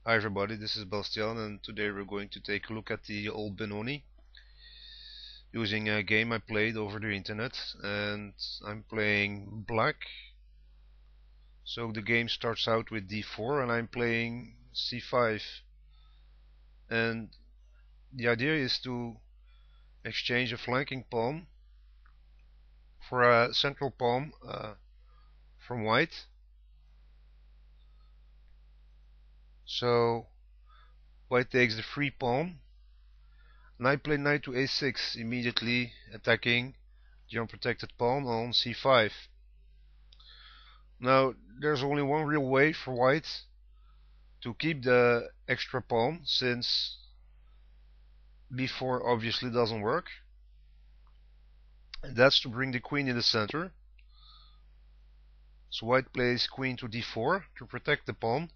Hi everybody, this is Bastiaan, and today we're going to take a look at the old Benoni using a game I played over the internet. And I'm playing black, so the game starts out with d4 and I'm playing c5, and the idea is to exchange a flanking pawn for a central pawn from white. So white takes the free pawn, and I play knight to a6, immediately attacking the unprotected pawn on c5. Now, there's only one real way for white to keep the extra pawn, since b4 obviously doesn't work, and that's to bring the queen in the center. So white plays queen to d4 to protect the pawn.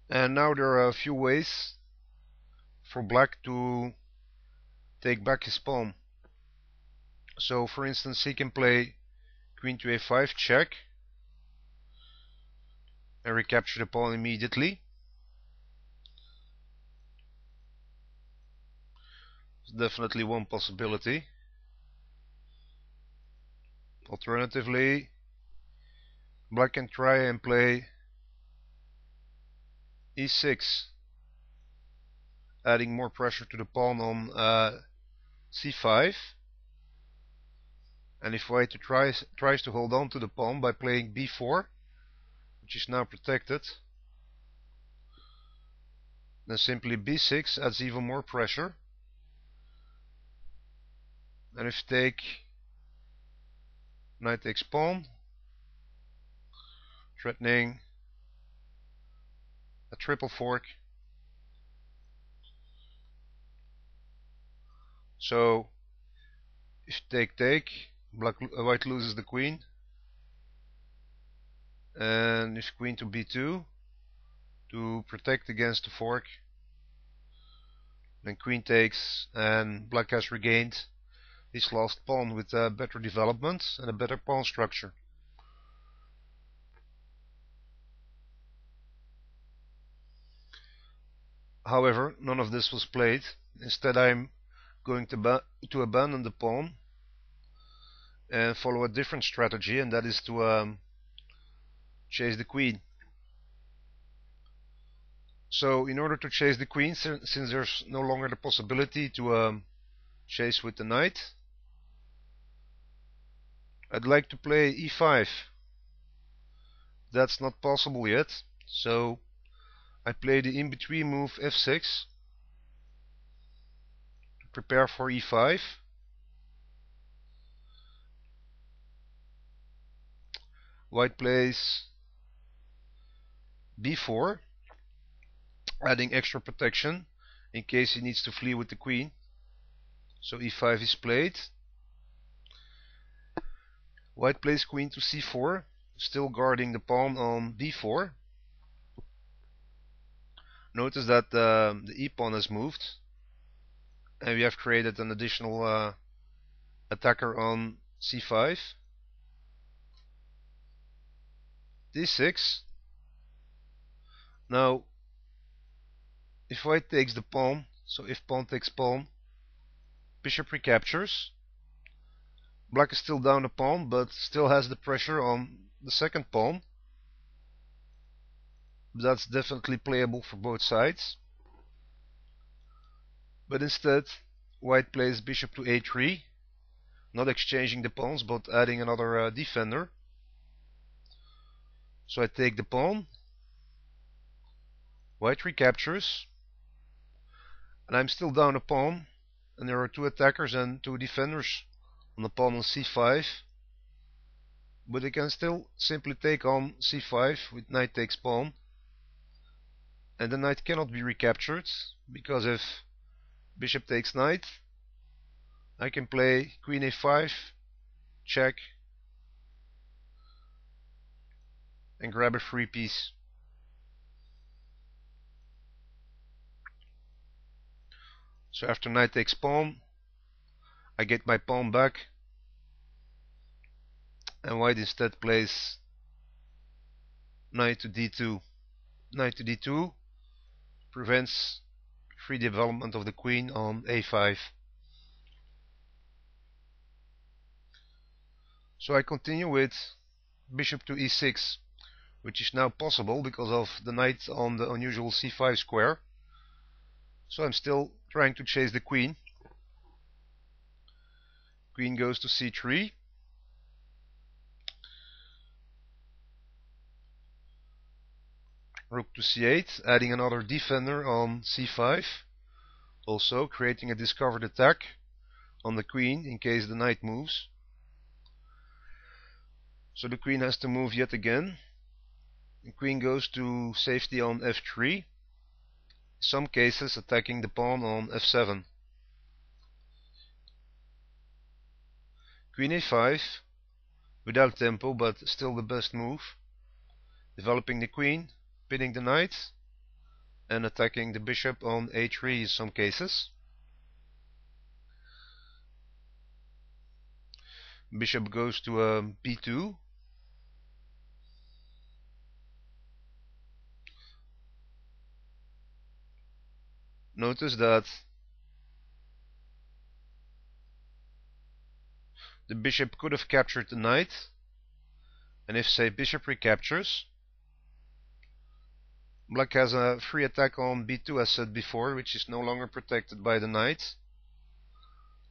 And now there are a few ways for black to take back his pawn. So for instance, he can play queen to a5 check and recapture the pawn immediately. It's definitely one possibility. Alternatively, black can try and play e6, adding more pressure to the pawn on c5. And if white tries to hold on to the pawn by playing b4, which is now protected, then simply b6 adds even more pressure. And if you take knight takes pawn, threatening a triple fork. So if you take, white loses the queen, and if queen to b2 to protect against the fork, then queen takes, and black has regained his last pawn with a better development and a better pawn structure. However, none of this was played. Instead, I'm going to abandon the pawn and follow a different strategy, and that is to chase the queen. So in order to chase the queen, since there's no longer the possibility to chase with the knight, I'd like to play e5. That's not possible yet, so I play the in-between move f6 to prepare for e5. White plays b4, adding extra protection in case he needs to flee with the queen. So e5 is played. White plays queen to c4, still guarding the pawn on b4. Notice that the e-pawn has moved, and we have created an additional attacker on c5. d6. Now, if white takes the pawn, so if pawn takes pawn, bishop recaptures. Black is still down a pawn, but still has the pressure on the second pawn. That's definitely playable for both sides. But instead, white plays bishop to a3, not exchanging the pawns, but adding another defender. So I take the pawn, white recaptures, and I'm still down a pawn, and there are two attackers and two defenders on the pawn on c5, but I can still simply take on c5 with knight takes pawn, and the knight cannot be recaptured, because if bishop takes knight, I can play queen a5, check, and grab a free piece. So after knight takes pawn, I get my pawn back, and white instead plays knight to d2. Knight to d2 prevents free development of the queen on a5. So I continue with bishop to e6, which is now possible because of the knight on the unusual c5 square. So I'm still trying to chase the queen. Queen goes to c3. Rook to c8, adding another defender on c5, also creating a discovered attack on the queen in case the knight moves. So the queen has to move yet again. The queen goes to safety on f3, in some cases attacking the pawn on f7. Queen a5, without tempo but still the best move, developing the queen, pinning the knight, and attacking the bishop on a3 in some cases. Bishop goes to b2. Notice that the bishop could have captured the knight, and if, say, bishop recaptures, black has a free attack on b2 as said before, which is no longer protected by the knight.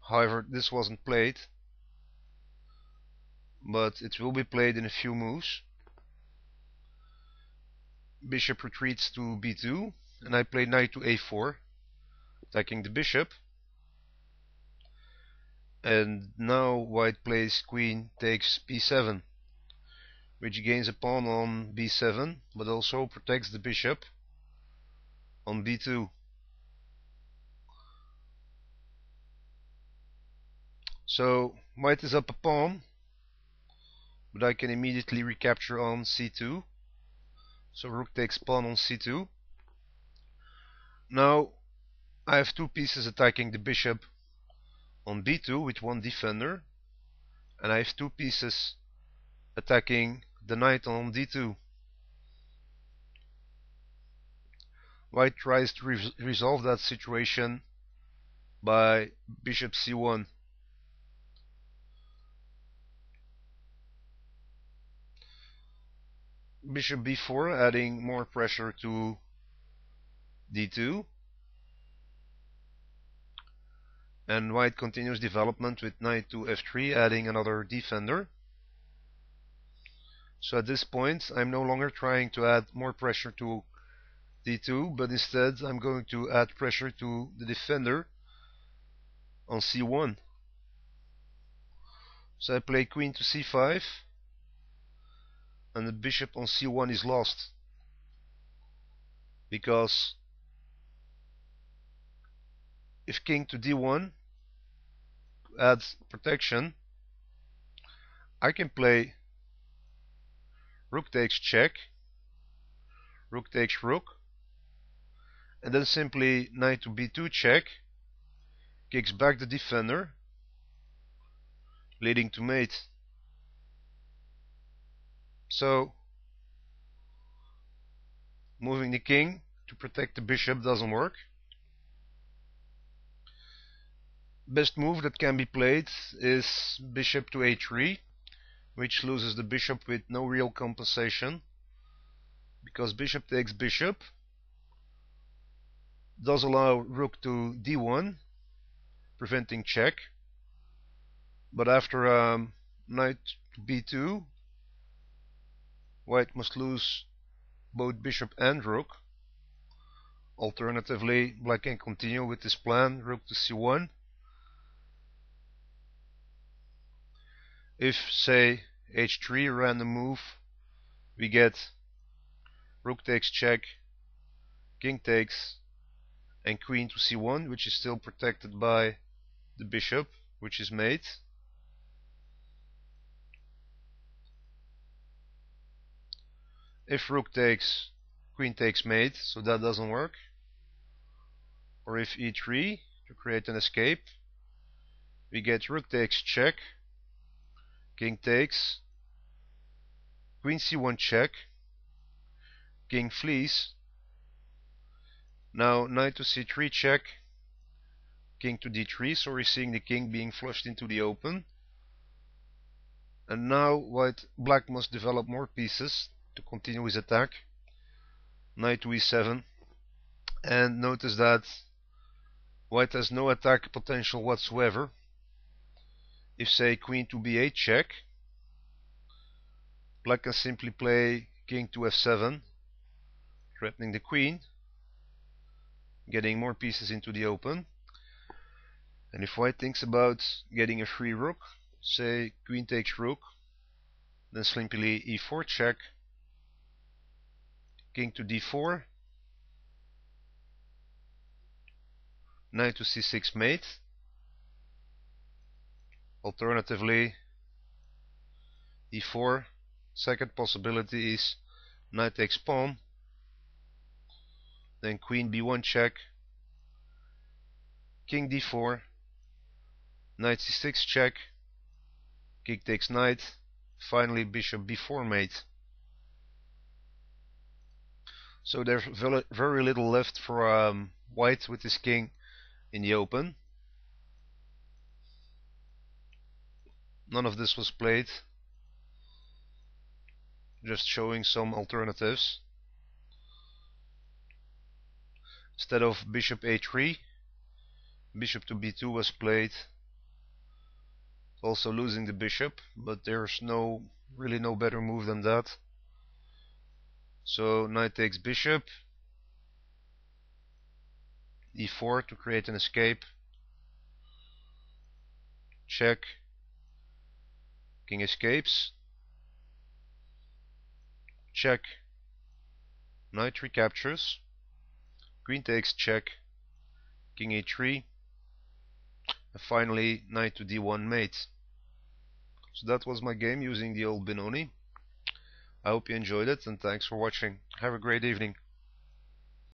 However, this wasn't played, but it will be played in a few moves. Bishop retreats to b2, and I play knight to a4, attacking the bishop. And now white plays queen takes b7, which gains a pawn on b7, but also protects the bishop on b2. So white is up a pawn, but I can immediately recapture on c2. So rook takes pawn on c2. Now I have two pieces attacking the bishop on b2 with one defender, and I have two pieces attacking the knight on d2. White tries to resolve that situation by bishop c1. Bishop b4, adding more pressure to d2. And white continues development with knight to f3, adding another defender. So at this point, I'm no longer trying to add more pressure to d2, but instead I'm going to add pressure to the defender on c1. So I play queen to c5, and the bishop on c1 is lost, because if king to d1 adds protection, I can play rook takes check, rook takes rook, and then simply knight to b2 check, kicks back the defender, leading to mate. So moving the king to protect the bishop doesn't work. Best move that can be played is bishop to a3, which loses the bishop with no real compensation, because bishop takes bishop does allow rook to d1, preventing check, but after knight to b2, white must lose both bishop and rook. Alternatively, black can continue with this plan, rook to c1. If, say, h3 random move, we get rook takes check, king takes, and queen to c1, which is still protected by the bishop, which is mate. If rook takes, queen takes mate, so that doesn't work. Or if e3, to create an escape, we get rook takes check, king takes, queen c1 check, king flees. Now knight to c3 check, king to d3, so we're seeing the king being flushed into the open. And now black must develop more pieces to continue his attack. Knight to e7, and notice that white has no attack potential whatsoever. If say queen to b8 check, black can simply play king to f7, threatening the queen, getting more pieces into the open. And if white thinks about getting a free rook, say queen takes rook, then simply e4 check, king to d4, knight to c6 mate. Alternatively, e4. Second possibility is knight takes pawn, then queen b1 check, king d4, knight c6 check, king takes knight, finally bishop b4 mate. So there's very little left for white with his king in the open. None of this was played, just showing some alternatives. Instead of bishop a3, bishop to b2 was played, also losing the bishop, but there's really no better move than that. So knight takes bishop, e4 to create an escape, check, king escapes, check, knight recaptures, queen takes check, king e3, and finally knight to d1 mate. So that was my game using the old Benoni. I hope you enjoyed it, and thanks for watching. Have a great evening.